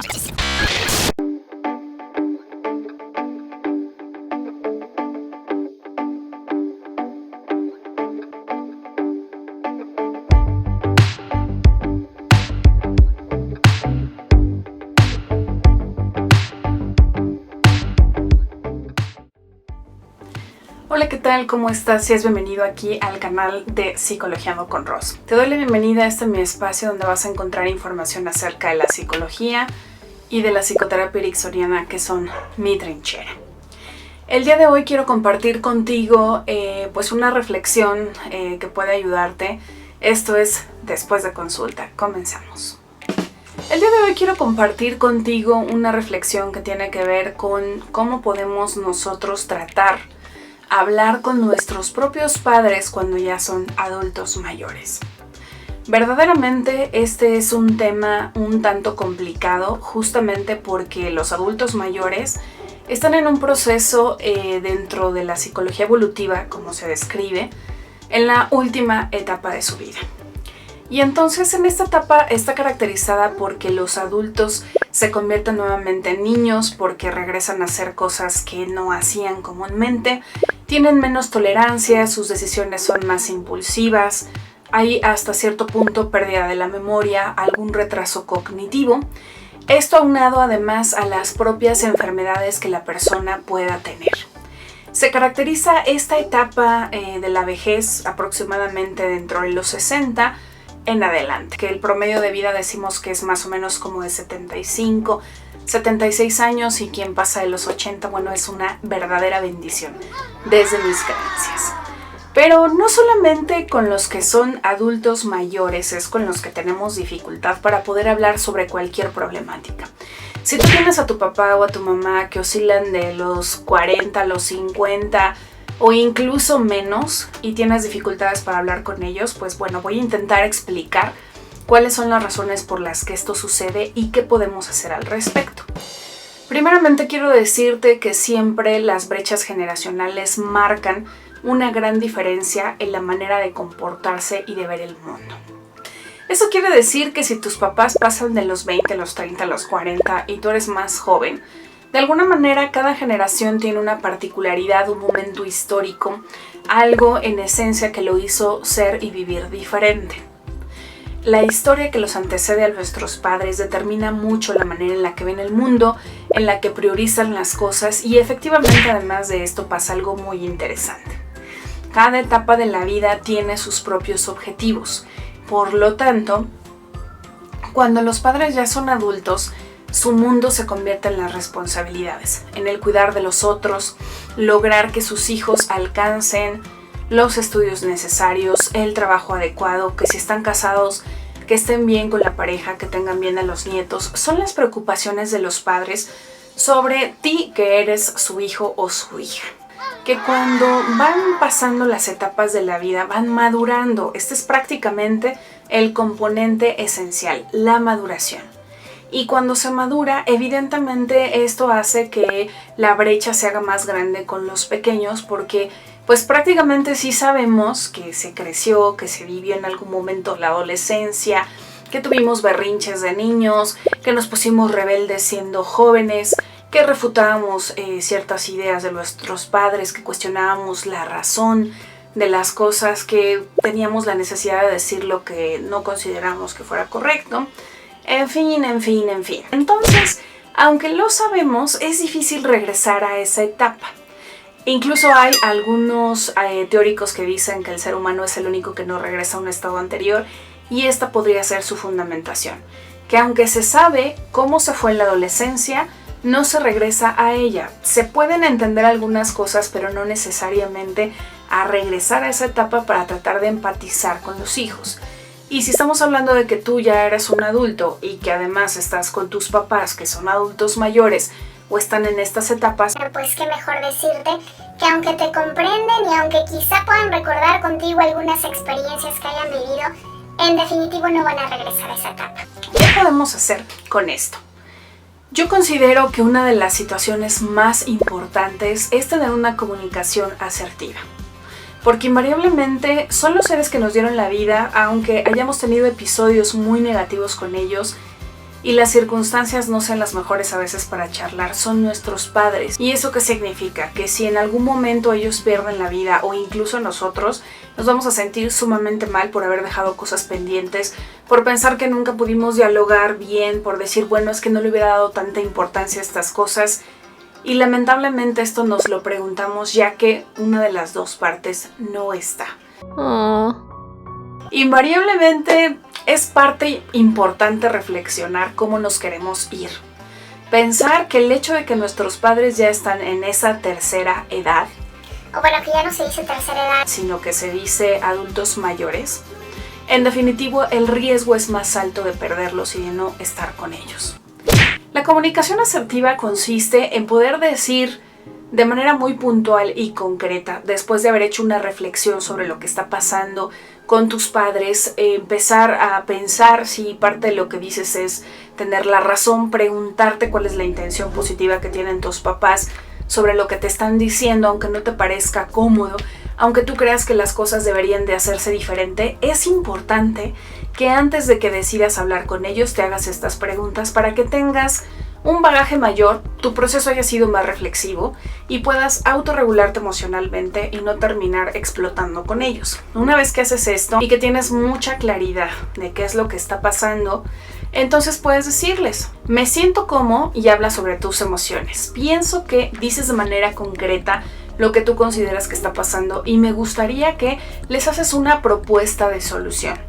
Hola, ¿qué tal? ¿Cómo estás? Seas bienvenido aquí al canal de Psicologiando con Ros. Te doy la bienvenida a este mi espacio donde vas a encontrar información acerca de la psicología y de la psicoterapia ericksoniana, que son mi trinchera. El día de hoy quiero compartir contigo pues una reflexión que puede ayudarte. Esto es después de consulta. Comenzamos. El día de hoy quiero compartir contigo una reflexión que tiene que ver con cómo podemos nosotros hablar con nuestros propios padres cuando ya son adultos mayores. Verdaderamente este es un tema un tanto complicado, justamente porque los adultos mayores están en un proceso dentro de la psicología evolutiva, como se describe, en la última etapa de su vida. Y entonces en esta etapa está caracterizada porque los adultos se convierten nuevamente en niños, porque regresan a hacer cosas que no hacían comúnmente, tienen menos tolerancia, sus decisiones son más impulsivas, hay hasta cierto punto pérdida de la memoria, algún retraso cognitivo. Esto aunado además a las propias enfermedades que la persona pueda tener. Se caracteriza esta etapa de la vejez aproximadamente dentro de los 60 en adelante, que el promedio de vida decimos que es más o menos como de 75, 76 años, y quien pasa de los 80, bueno, es una verdadera bendición desde mis creencias. Pero no solamente con los que son adultos mayores es con los que tenemos dificultad para poder hablar sobre cualquier problemática. Si tú tienes a tu papá o a tu mamá que oscilan de los 40 a los 50 o incluso menos y tienes dificultades para hablar con ellos, pues bueno, voy a intentar explicar cuáles son las razones por las que esto sucede y qué podemos hacer al respecto. Primeramente quiero decirte que siempre las brechas generacionales marcan una gran diferencia en la manera de comportarse y de ver el mundo. Eso quiere decir que si tus papás pasan de los 20 a los 30 a los 40 y tú eres más joven, de alguna manera cada generación tiene una particularidad, un momento histórico, algo en esencia que lo hizo ser y vivir diferente. La historia que los antecede a nuestros padres determina mucho la manera en la que ven el mundo, en la que priorizan las cosas, y efectivamente además de esto pasa algo muy interesante. Cada etapa de la vida tiene sus propios objetivos. Por lo tanto, cuando los padres ya son adultos, su mundo se convierte en las responsabilidades, en el cuidar de los otros, lograr que sus hijos alcancen los estudios necesarios, el trabajo adecuado, que si están casados, que estén bien con la pareja, que tengan bien a los nietos. Son las preocupaciones de los padres sobre ti, que eres su hijo o su hija. Que cuando van pasando las etapas de la vida, van madurando. Este es prácticamente el componente esencial, la maduración. Y cuando se madura, evidentemente esto hace que la brecha se haga más grande con los pequeños, porque pues prácticamente sí sabemos que se creció, que se vivió en algún momento la adolescencia, que tuvimos berrinches de niños, que nos pusimos rebeldes siendo jóvenes, que refutábamos ciertas ideas de nuestros padres, que cuestionábamos la razón de las cosas, que teníamos la necesidad de decir lo que no consideramos que fuera correcto. En fin. Entonces, aunque lo sabemos, es difícil regresar a esa etapa. Incluso hay algunos teóricos que dicen que el ser humano es el único que no regresa a un estado anterior, y esta podría ser su fundamentación. Que aunque se sabe cómo se fue en la adolescencia, no se regresa a ella. Se pueden entender algunas cosas, pero no necesariamente a regresar a esa etapa para tratar de empatizar con los hijos. Y si estamos hablando de que tú ya eres un adulto y que además estás con tus papás que son adultos mayores o están en estas etapas, pues qué mejor decirte que aunque te comprenden y aunque quizá puedan recordar contigo algunas experiencias que hayan vivido, en definitivo no van a regresar a esa etapa. ¿Qué podemos hacer con esto? Yo considero que una de las situaciones más importantes es tener una comunicación asertiva. Porque invariablemente son los seres que nos dieron la vida, aunque hayamos tenido episodios muy negativos con ellos, y las circunstancias no sean las mejores a veces para charlar, son nuestros padres. ¿Y eso qué significa? Que si en algún momento ellos pierden la vida o incluso nosotros, nos vamos a sentir sumamente mal por haber dejado cosas pendientes, por pensar que nunca pudimos dialogar bien, por decir, bueno, es que no le hubiera dado tanta importancia a estas cosas. Y lamentablemente esto nos lo preguntamos ya que una de las dos partes no está. Invariablemente es parte importante reflexionar cómo nos queremos ir. Pensar que el hecho de que nuestros padres ya están en esa tercera edad, o bueno, que ya no se dice tercera edad, sino que se dice adultos mayores, en definitivo el riesgo es más alto de perderlos y de no estar con ellos. La comunicación asertiva consiste en poder decir de manera muy puntual y concreta, después de haber hecho una reflexión sobre lo que está pasando con tus padres, empezar a pensar si parte de lo que dices es tener la razón, preguntarte cuál es la intención positiva que tienen tus papás sobre lo que te están diciendo, aunque no te parezca cómodo, aunque tú creas que las cosas deberían de hacerse diferente. Es importante que antes de que decidas hablar con ellos te hagas estas preguntas para que tengas un bagaje mayor, tu proceso haya sido más reflexivo y puedas autorregularte emocionalmente y no terminar explotando con ellos. Una vez que haces esto y que tienes mucha claridad de qué es lo que está pasando, entonces puedes decirles, me siento como, y habla sobre tus emociones. Pienso que dices de manera concreta lo que tú consideras que está pasando y me gustaría que les haces una propuesta de solución.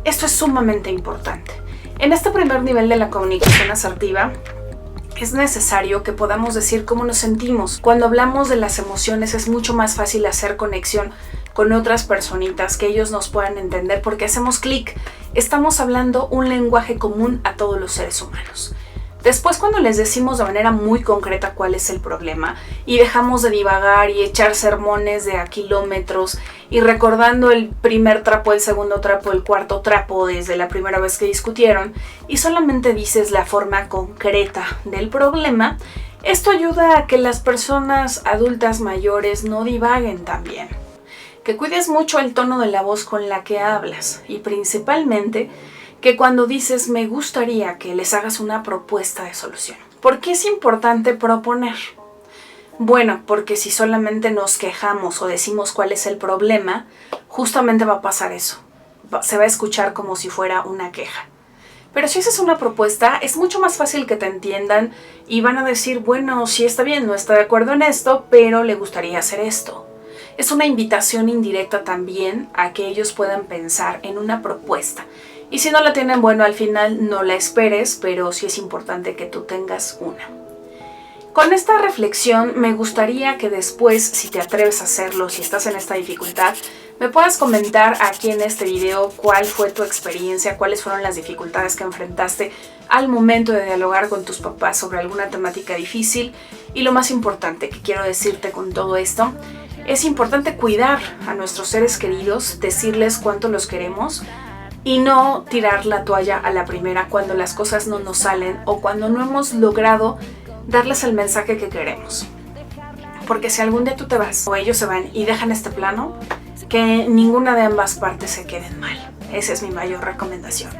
Esto es sumamente importante. En este primer nivel de la comunicación asertiva, es necesario que podamos decir cómo nos sentimos. Cuando hablamos de las emociones es mucho más fácil hacer conexión con otras personitas, que ellos nos puedan entender porque hacemos clic. Estamos hablando un lenguaje común a todos los seres humanos. Después, cuando les decimos de manera muy concreta cuál es el problema y dejamos de divagar y echar sermones de a kilómetros y recordando el primer trapo, el segundo trapo, el cuarto trapo desde la primera vez que discutieron y solamente dices la forma concreta del problema, esto ayuda a que las personas adultas mayores no divaguen también. Que cuides mucho el tono de la voz con la que hablas y principalmente que cuando dices me gustaría que les hagas una propuesta de solución. ¿Por qué es importante proponer? Bueno, porque si solamente nos quejamos o decimos cuál es el problema, justamente va a pasar eso. Se va a escuchar como si fuera una queja. Pero si haces una propuesta, es mucho más fácil que te entiendan y van a decir, bueno, sí está bien, no está de acuerdo en esto, pero le gustaría hacer esto. Es una invitación indirecta también a que ellos puedan pensar en una propuesta. Y si no la tienen, bueno, al final no la esperes, pero sí es importante que tú tengas una. Con esta reflexión me gustaría que después, si te atreves a hacerlo, si estás en esta dificultad, me puedas comentar aquí en este video cuál fue tu experiencia, cuáles fueron las dificultades que enfrentaste al momento de dialogar con tus papás sobre alguna temática difícil. Y lo más importante que quiero decirte con todo esto, es importante cuidar a nuestros seres queridos, decirles cuánto los queremos, y no tirar la toalla a la primera cuando las cosas no nos salen o cuando no hemos logrado darles el mensaje que queremos. Porque si algún día tú te vas o ellos se van y dejan este plano, que ninguna de ambas partes se queden mal. Esa es mi mayor recomendación.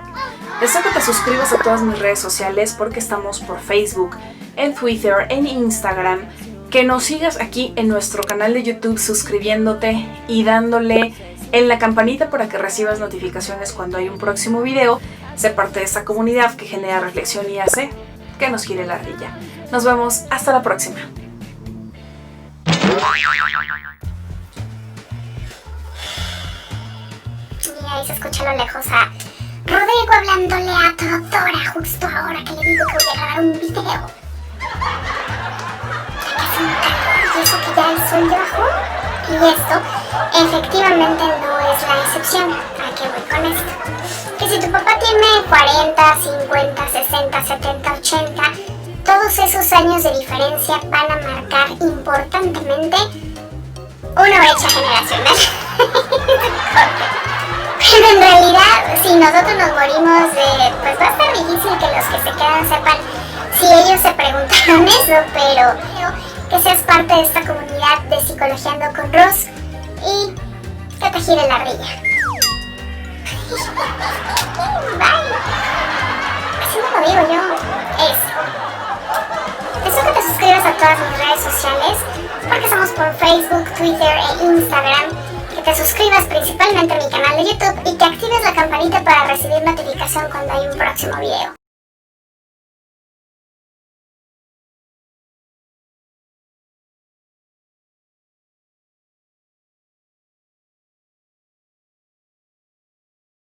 Deseo que te suscribas a todas mis redes sociales porque estamos por Facebook, en Twitter, en Instagram. Que nos sigas aquí en nuestro canal de YouTube suscribiéndote y dándole en la campanita para que recibas notificaciones cuando hay un próximo video. Sé parte de esta comunidad que genera reflexión y hace que nos gire la ardilla. Nos vemos hasta la próxima. Y ahí se escucha a lo lejos a Rodrigo hablándole a Teodora justo ahora que le digo que voy a grabar un video. Y eso que ya el sol ya bajó. Y esto efectivamente no es la excepción. ¿A qué voy con esto? Que si tu papá tiene 40, 50, 60, 70, 80, todos esos años de diferencia van a marcar importantemente una brecha generacional. Pero en realidad, si nosotros nos morimos pues va a estar difícil que los que se quedan sepan si ellos se preguntaron eso, pero que seas parte de esta comunidad de Psicologiando con Ros y que te gire la ardilla. Bye. lo digo yo, es... Deseo que te suscribas a todas mis redes sociales, porque estamos por Facebook, Twitter e Instagram. Que te suscribas principalmente a mi canal de YouTube y que actives la campanita para recibir notificación cuando hay un próximo video.